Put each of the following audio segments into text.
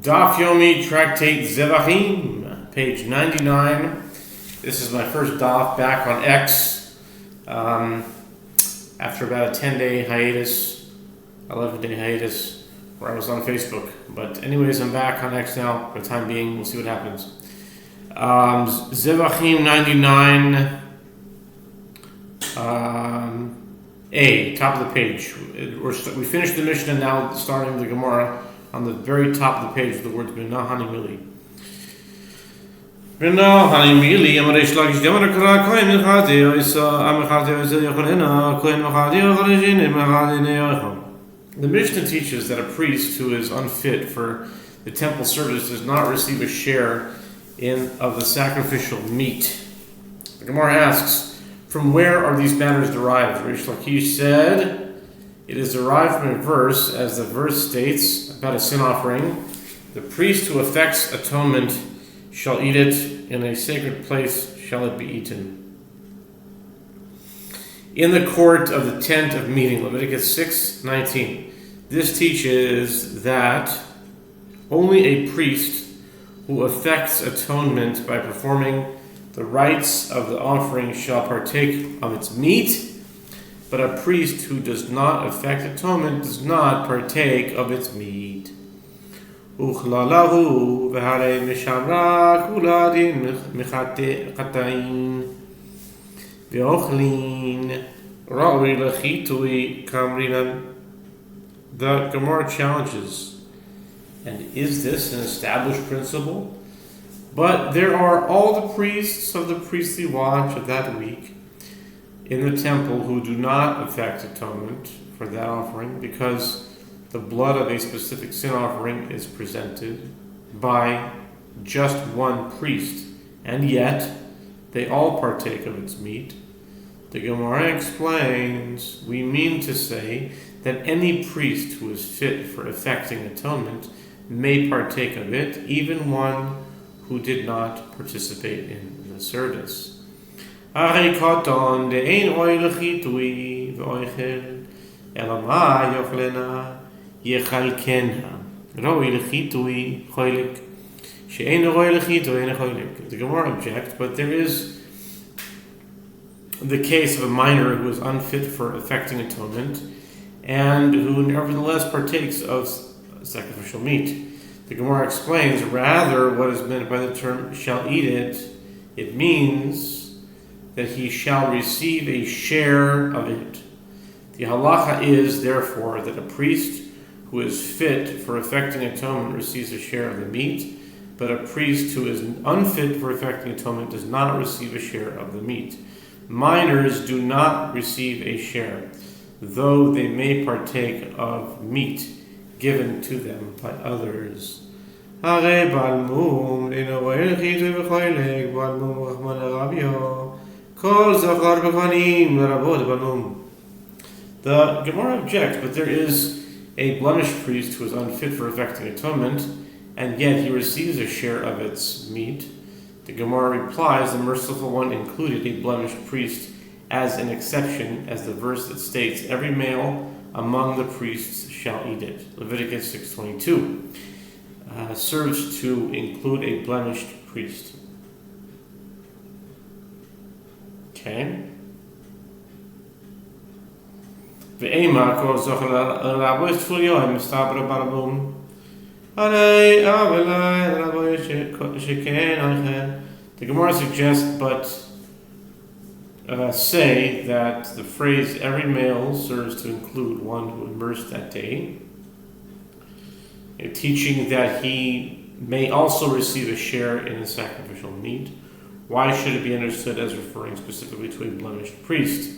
Daf Yomi Tractate Zevachim, page 99. This is my first daf back on X after about a 10-day hiatus, 11-day hiatus, where I was on Facebook. But anyways, I'm back on X now for the time being. We'll see what happens. Zevachim 99, A, top of the page. We finished the Mishnah, now starting the Gemara. On the very top of the page, the words "B'na Hanimili." B'na Hanimili. Amarish Lakish Demar Kara Kohen Mechadei Isa Amechadei Isa Yochalena Kohen Mechadei Yochalejin Mechadei Neyocham. The Mishnah teaches that a priest who is unfit for the temple service does not receive a share of the sacrificial meat. The Gemara asks, from where are these matters derived? Rish Lakish said, it is derived from a verse, as the verse states about a sin offering. The priest who effects atonement shall eat it, in a sacred place shall it be eaten. In the court of the tent of meeting, Leviticus 6:19. This teaches that only a priest who effects atonement by performing the rites of the offering shall partake of its meat, but a priest who does not effect atonement does not partake of its meat. Uchlalahu v'harei mishamra kuladin mechata'in v'ochlin ra'ui lechitui kamrinan. The Gemara challenges, and is this an established principle? But there are all the priests of the priestly watch of that week in the temple who do not effect atonement for that offering, because the blood of a specific sin offering is presented by just one priest, and yet they all partake of its meat. The Gemara explains, we mean to say that any priest who is fit for effecting atonement may partake of it, even one who did not participate in the service. הרי קטון דאין אוי לחיטוי ואויכל אלא מה יאכלנה יחלקנה ראוי לחיטוי חולק שאין ראוי לחיטוי אין חולק. The Gemara objects, but there is the case of a minor who is unfit for effecting atonement and who nevertheless partakes of sacrificial meat. The Gemara explains, rather, what is meant by the term shall eat it, it means that he shall receive a share of it. The halacha is, therefore, that a priest who is fit for effecting atonement receives a share of the meat, but a priest who is unfit for effecting atonement does not receive a share of the meat. Minors do not receive a share, though they may partake of meat given to them by others. הרי בלמום אינו רואה לחיטוי וחולק, בלמום רחמנא רביו. The Gemara objects, but there is a blemished priest who is unfit for effecting atonement, and yet he receives a share of its meat. The Gemara replies, the merciful one included a blemished priest as an exception, as the verse that states, every male among the priests shall eat it. Leviticus 6:22 serves to include a blemished priest. Okay. The Gemara suggests, but say that the phrase every male serves to include one who immersed that day, teaching that he may also receive a share in the sacrificial meat. Why should it be understood as referring specifically to a blemished priest?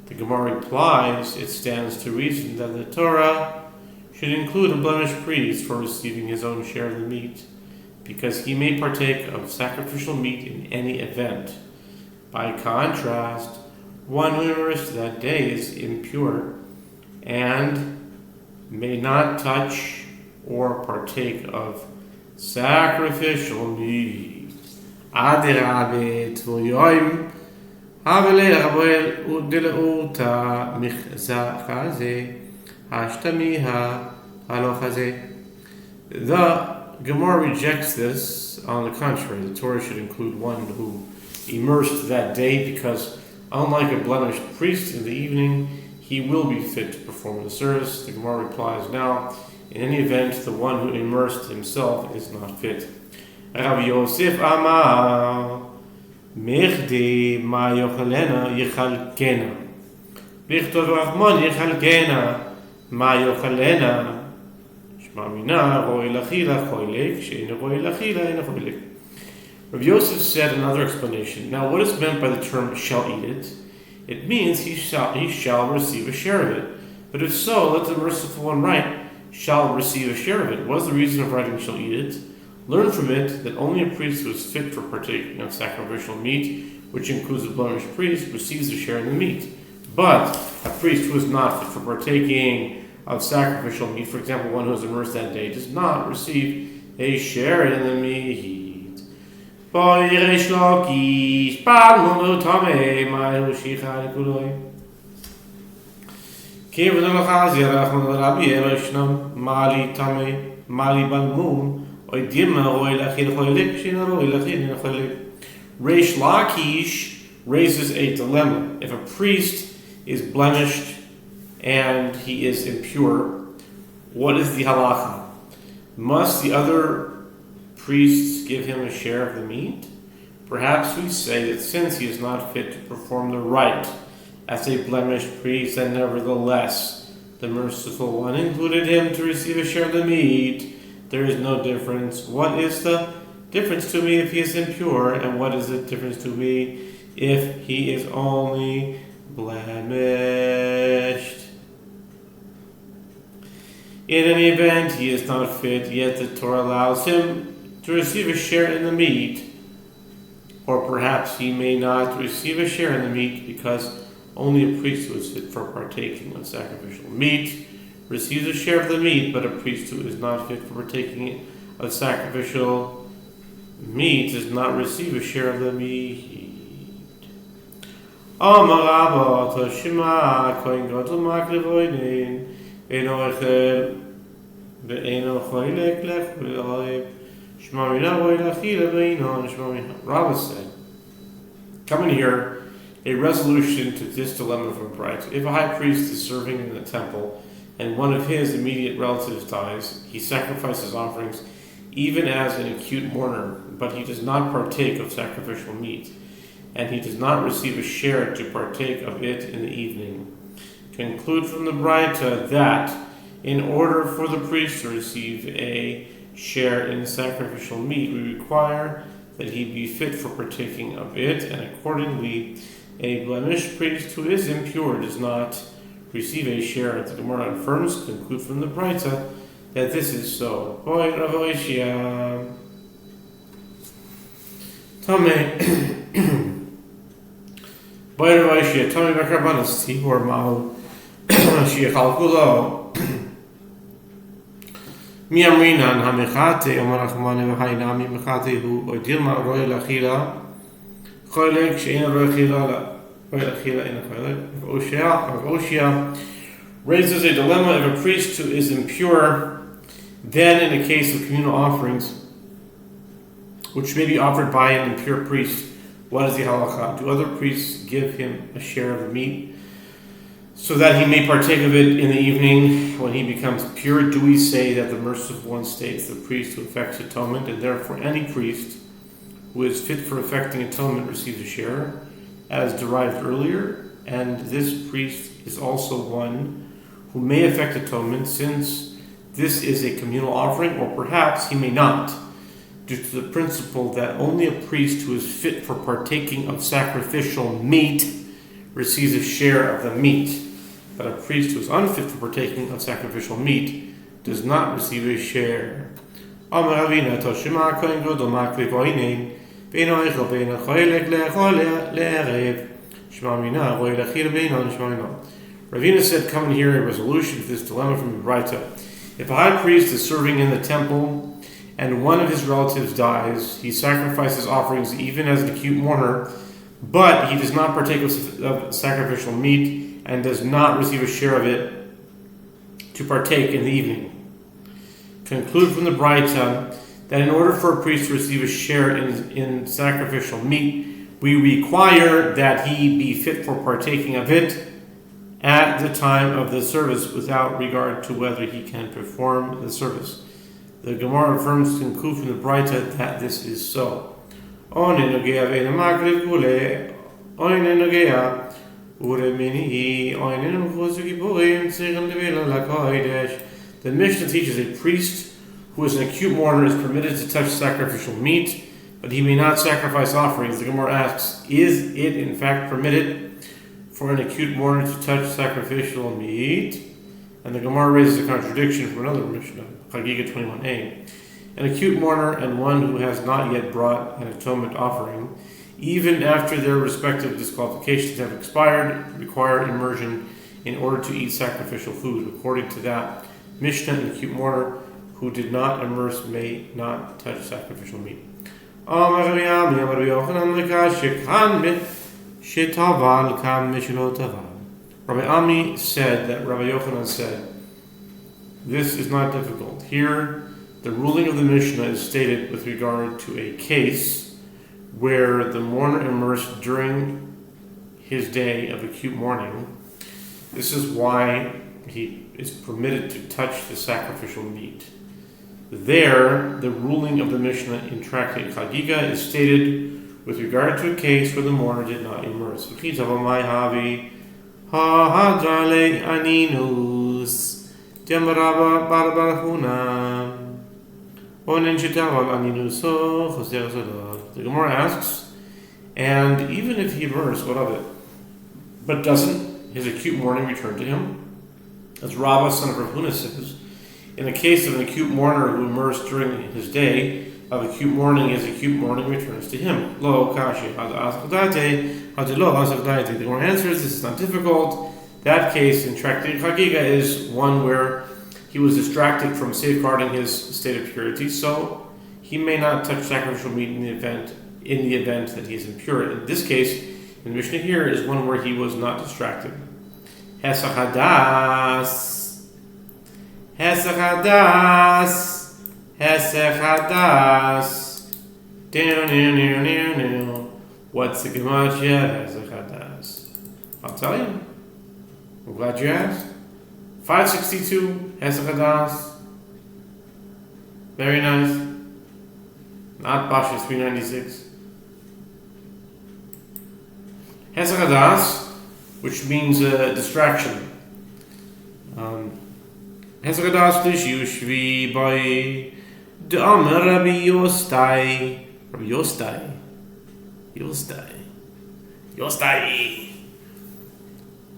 The Gemara replies, it stands to reason that the Torah should include a blemished priest for receiving his own share of the meat, because he may partake of sacrificial meat in any event. By contrast, one who immersed that day is impure and may not touch or partake of sacrificial meat. Adirabe tvoyoim havele rabel udelauta michzachaze hashtamiha halochaze. The Gemara rejects this. On the contrary, the Torah should include one who immersed that day, because unlike a blemished priest in the evening, he will be fit to perform the service. The Gemara replies, now, in any event, the one who immersed himself is not fit. Rav Yosef Amar, Mechdi ma yochalena yichalkena. Bichtov Rahman yichalkena ma yochalena. Rav Yosef said another explanation. Now, what is meant by the term shall eat it? It means he shall receive a share of it. But if so, let the merciful one write, shall receive a share of it. What is the reason of writing shall eat it? Learn from it that only a priest who is fit for partaking of sacrificial meat, which includes a blemished priest, receives a share in the meat. But a priest who is not fit for partaking of sacrificial meat, for example, one who is immersed that day, does not receive a share in the meat. Reish Lakish raises a dilemma. If a priest is blemished and he is impure, what is the halacha? Must the other priests give him a share of the meat? Perhaps we say that since he is not fit to perform the rite as a blemished priest, and nevertheless the merciful one included him to receive a share of the meat, there is no difference. What is the difference to me if he is impure, and what is the difference to me if he is only blemished? In any event, he is not fit, yet the Torah allows him to receive a share in the meat. Or perhaps he may not receive a share in the meat because only a priest who is fit for partaking of sacrificial meat receives a share of the meat, but a priest who is not fit for partaking of sacrificial meat does not receive a share of the meat. Amar Rabba Toshima Kohen Gadol Makriv Oinen Eino Echel Ve'eino Choylek Lech Ve'olev Shema Mina Vo'elachila Ve'ino Shema Mina. Rabba said, coming here, a resolution to this dilemma from Bright. If a high priest is serving in the temple and one of his immediate relatives dies, he sacrifices offerings even as an acute mourner, but he does not partake of sacrificial meat, and he does not receive a share to partake of it in the evening. Conclude from the Braita that in order for the priest to receive a share in sacrificial meat, we require that he be fit for partaking of it, and accordingly, a blemished priest who is impure does not receive a share. The Gemara affirms, conclude from the Braita, that this is so. Boy, Rav Yehoshua, Tame, Boy, Rav Yehoshua, Tame Bekarbanas, Tibor Mal, Shiachalkulo, Mi Amrinan, Hamechate, Omarachmane, Vahainami, Mechate, who, Oidilma, Roy Lachila, Choylek, Shein Roy Chila, Yehoshua raises a dilemma. If a priest who is impure, then in the case of communal offerings, which may be offered by an impure priest, what is the halakha? Do other priests give him a share of the meat so that he may partake of it in the evening when he becomes pure? Do we say that the merciful one states the priest who effects atonement, and therefore any priest who is fit for effecting atonement receives a share, as derived earlier, and this priest is also one who may effect atonement, since this is a communal offering, or perhaps he may not, due to the principle that only a priest who is fit for partaking of sacrificial meat receives a share of the meat, but a priest who is unfit for partaking of sacrificial meat does not receive a share. Ravina said, come and hear a resolution to this dilemma from the Braita. If a high priest is serving in the temple and one of his relatives dies, he sacrifices offerings even as an acute mourner, but he does not partake of sacrificial meat and does not receive a share of it to partake in the evening. Conclude from the Braita that in order for a priest to receive a share in sacrificial meat, we require that he be fit for partaking of it at the time of the service without regard to whether he can perform the service. The Gemara affirms in Kuf in the Braita that this is so. The Mishnah teaches a priest who is an acute mourner is permitted to touch sacrificial meat, but he may not sacrifice offerings. The Gemara asks, is it in fact permitted for an acute mourner to touch sacrificial meat? And the Gemara raises a contradiction from another Mishnah, Chagiga 21a. An acute mourner and one who has not yet brought an atonement offering, even after their respective disqualifications have expired, require immersion in order to eat sacrificial food. According to that Mishnah, an acute mourner who did not immerse may not touch sacrificial meat. Rabbi Ami said that Rabbi Yochanan said, this is not difficult. Here, the ruling of the Mishnah is stated with regard to a case where the mourner immersed during his day of acute mourning. This is why he is permitted to touch the sacrificial meat. There, the ruling of the Mishnah in Tractate Chagiga is stated with regard to a case where the mourner did not immerse. The Gemara asks, and even if he immersed, what of it? But doesn't his acute mourning return to him? As Rabbah, son of Rav Huna, says, in the case of an acute mourner who immersed during his day of acute mourning, his acute mourning returns to him. Lo kashi the Gemara answers, this is not difficult. That case in Tractate Chagiga is one where he was distracted from safeguarding his state of purity, so he may not touch sacrificial meat in the event that he is impure. In this case, in the Mishnah here, is one where he was not distracted. Hesachadas. What's the Gematria Hesachadas? I'll tell you. I'm glad you asked. 562 Hesachadas. Very nice. Not Basha 396. Hesachadas, which means distraction. Hesachadas dish yushvi by Dam Rabbi Yostai. Rabbi Yostai.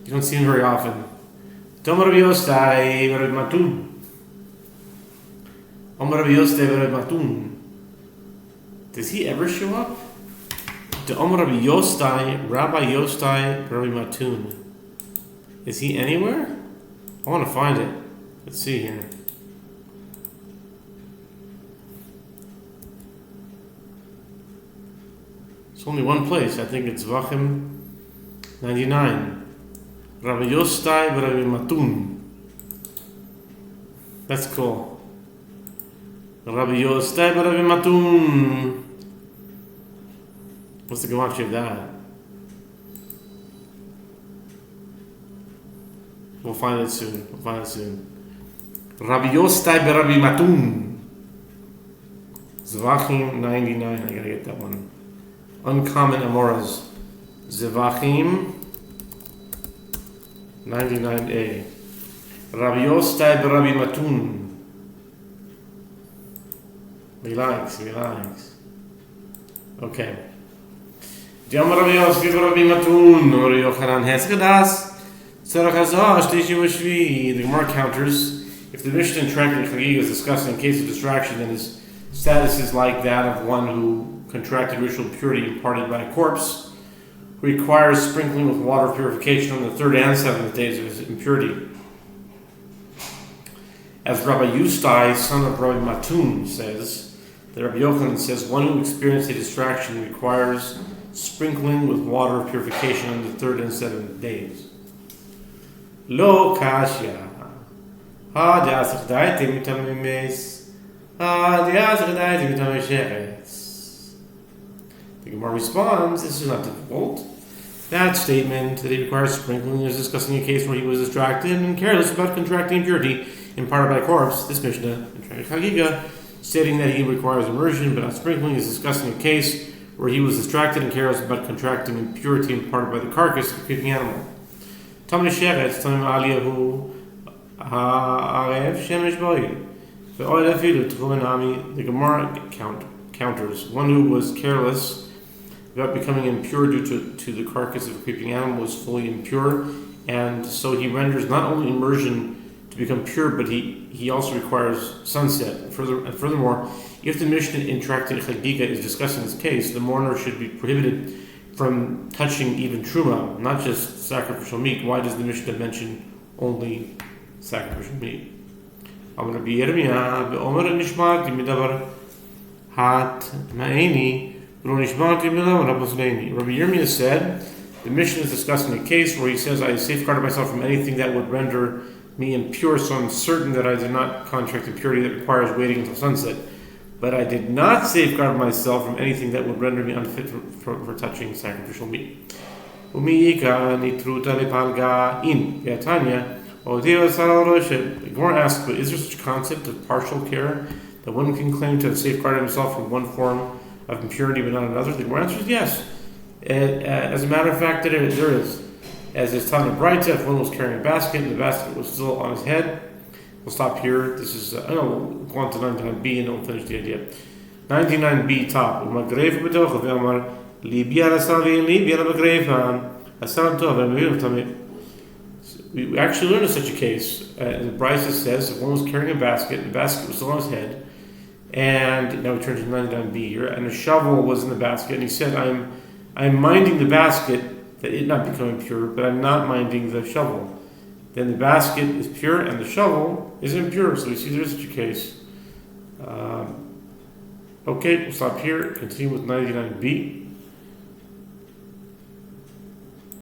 You don't see him very often. Dam Rabbi Yostai, Rabbi Matun. Rabbi Yostai, Rabbi Matun. Does he ever show up? Rabbi Yostai, Rabbi Yostai, Rabbi Matun. Is he anywhere? I want to find it. Let's see here. It's only one place. I think it's Zevachim 99. Rabbi Yostai, Rabbi Matun. That's cool. Rabbi Yostai, Rabbi Matun. What's the gematria of that? We'll find it soon. Rabbi Yostai Rabbi Matun. Zevachim 99. I gotta get that one. Uncommon Amoras. Zevachim 99a. Rabbi Yostai Rabbi Matun. Relax. Okay. Rabbi Yostai Rabbi Matun. Rabbi Yochanan Hesachadas. The Gemara counters, if the Mishnah in Tractate Chagiga is discussing a case of distraction, then his status is like that of one who contracted ritual purity imparted by a corpse, who requires sprinkling with water of purification on the third and seventh days of his impurity. As Rabbi Yostai, son of Rabbi Matun, says, that Rabbi Yochanan says, one who experienced a distraction requires sprinkling with water of purification on the third and seventh days. Lo kashya. Ha de'asach daite mitamimes. The Gemara responds, this is not difficult. That statement that he requires sprinkling is discussing a case where he was distracted and careless about contracting impurity imparted by a corpse. This Mishnah, in Chagiga, stating that he requires immersion but not sprinkling, is discussing a case where he was distracted and careless about contracting impurity imparted by the carcass of a creeping animal. Tamei Sheretz, Tamei Aliyahu, Ha'arev Shemesh Boi. The Gemara counters one who was careless about becoming impure due to the carcass of a creeping animal was fully impure, and so he renders not only immersion to become pure, but he also requires sunset. Furthermore, if the Mishnah in Tractate Chagiga is discussing this case, the mourner should be prohibited from touching even truma, not just sacrificial meat. Why does the Mishnah mention only sacrificial meat? Rabbi Yirmiyah said, the Mishnah is discussing a case where he says, I safeguarded myself from anything that would render me impure, so I'm certain that I did not contract impurity that requires waiting until sunset. But I did not safeguard myself from anything that would render me unfit for touching sacrificial meat. The Gemara asks, but is there such a concept of partial care that one can claim to have safeguarded himself from one form of impurity but not another? The Gemara answers yes. As a matter of fact, there is. As is Tana Braita, if one was carrying a basket and the basket was still on his head. We'll stop here. This is, we'll go on to 99b and we'll finish the idea. 99b top. We actually learned of such a case. The Braita says if one was carrying a basket, and the basket was still on his head, and now we turn to 99b here, and a shovel was in the basket, and he said, I'm minding the basket that it not become impure, but I'm not minding the shovel. Then the basket is pure and the shovel is impure. So we see there's such a case. Okay, we'll stop here. Continue with 99b.